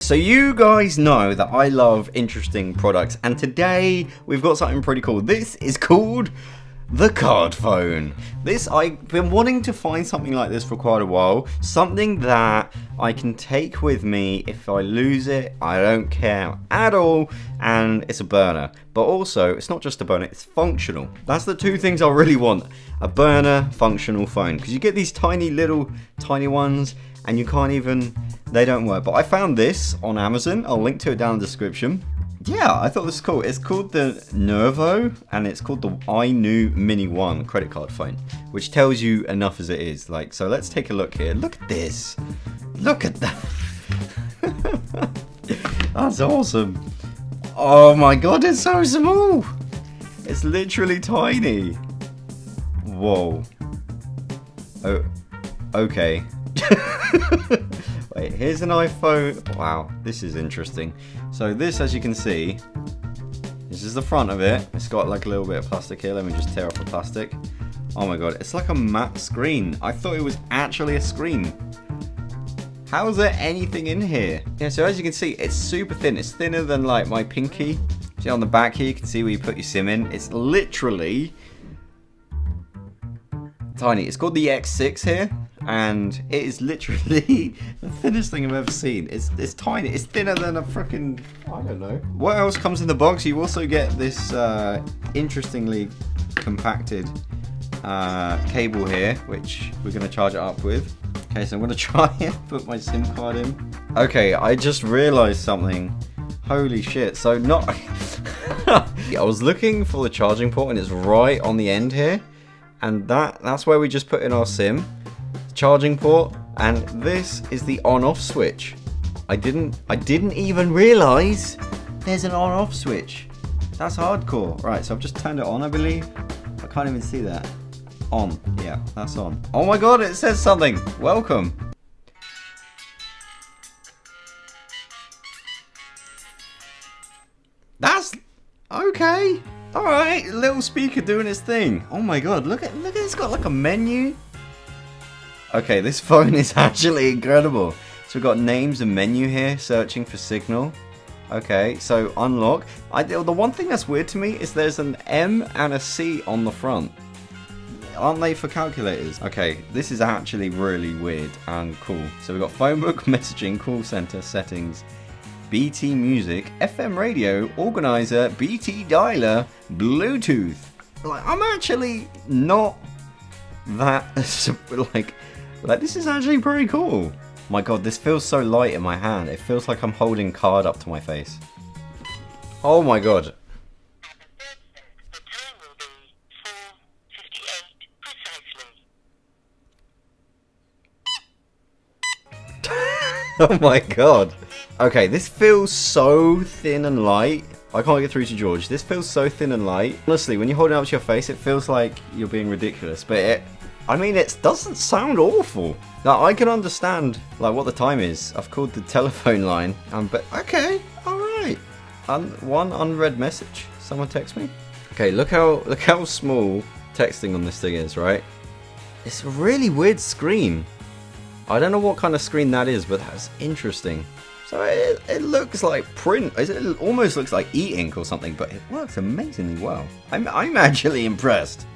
So you guys know that I love interesting products, and today we've got something pretty cool. This is called the card phone. I've been wanting to find something like this for quite a while. Something that I can take with me. If I lose it, I don't care at all, and it's a burner. But also, it's not just a burner, it's functional. That's the two things I really want. A burner, functional phone. Because you get these tiny ones, and you can't even, they don't work. But I found this on Amazon. I'll link to it down in the description. Yeah, I thought this was cool. It's called the Nervo, and it's called the iNew Mini 1 credit card phone, which tells you enough as it is. Like, so let's take a look here. Look at this. Look at that. That's awesome. Oh my god, it's so small. It's literally tiny. Whoa. Oh, okay. Wait, here's an iPhone. Wow, this is interesting. So this, as you can see, this is the front of it. It's got like a little bit of plastic here. Let me just tear off the plastic. Oh my god, it's like a matte screen. I thought it was actually a screen. How is there anything in here? Yeah, so as you can see, it's super thin. It's thinner than like my pinky. See on the back here, you can see where you put your SIM in. It's literally tiny. It's called the X6 here, and it is literally the thinnest thing I've ever seen. It's tiny. It's thinner than a freaking, I don't know. What else comes in the box? You also get this interestingly compacted cable here, which we're going to charge it up with. Okay, so I'm going to try and put my SIM card in. Okay, I just realized something. Holy shit. So not... I was looking for the charging port, and it's right on the end here. And that's where we just put in our SIM. Charging port. And this is the on-off switch. I didn't even realize there's an on-off switch. That's hardcore. Right, so I've just turned it on, I believe. I can't even see that. On. Yeah, that's on. Oh my god, it says something. Welcome. That's okay. Alright, little speaker doing its thing. Oh my god, look at it's got like a menu. Okay, this phone is actually incredible. So we've got names and menu here, searching for signal. Okay, so unlock. The one thing that's weird to me is there's an M and a C on the front. Aren't they for calculators? Okay, this is actually really weird and cool. So we've got phone book, messaging, call center, settings, BT music, FM radio, organizer, BT dialer, Bluetooth. Like, I'm actually not that like this is actually pretty cool. My god, this feels so light in my hand. It feels like I'm holding a card up to my face. Oh my god. Oh my god. Okay, this feels so thin and light. I can't get through to George. This feels so thin and light. Honestly, when you hold it up to your face, it feels like you're being ridiculous. But I mean, it doesn't sound awful. Now, I can understand like what the time is. I've called the telephone line. But okay, all right. One unread message. Someone text me. Okay, look how small texting on this thing is, right? It's a really weird screen. I don't know what kind of screen that is, but that's interesting. So it looks like print. It almost looks like e-ink or something, but it works amazingly well. I'm actually impressed.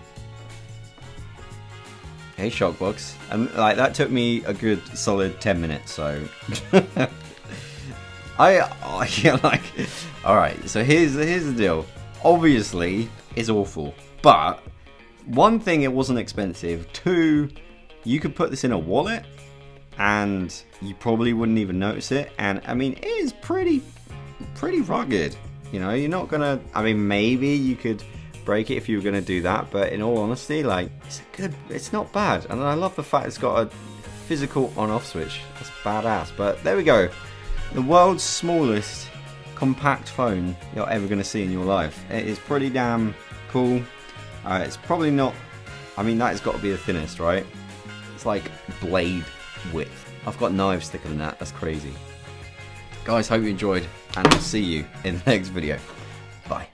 Hey, Shockbox. And like that took me a good solid 10 minutes. So I like. All right. So here's the deal. Obviously, it's awful, but one thing, it wasn't expensive. Two, you could put this in a wallet, and you probably wouldn't even notice it. And I mean, it is pretty rugged. You know, you're not gonna, I mean, maybe you could break it if you were gonna do that, but in all honesty, like, it's not bad. And I love the fact it's got a physical on-off switch. That's badass. But there we go. The world's smallest compact phone you're ever gonna see in your life. It is pretty damn cool. It's probably not, I mean, that has got to be the thinnest, right? It's like blade width. I've got knives thicker than that. That's crazy. Guys, hope you enjoyed, and I'll see you in the next video. Bye.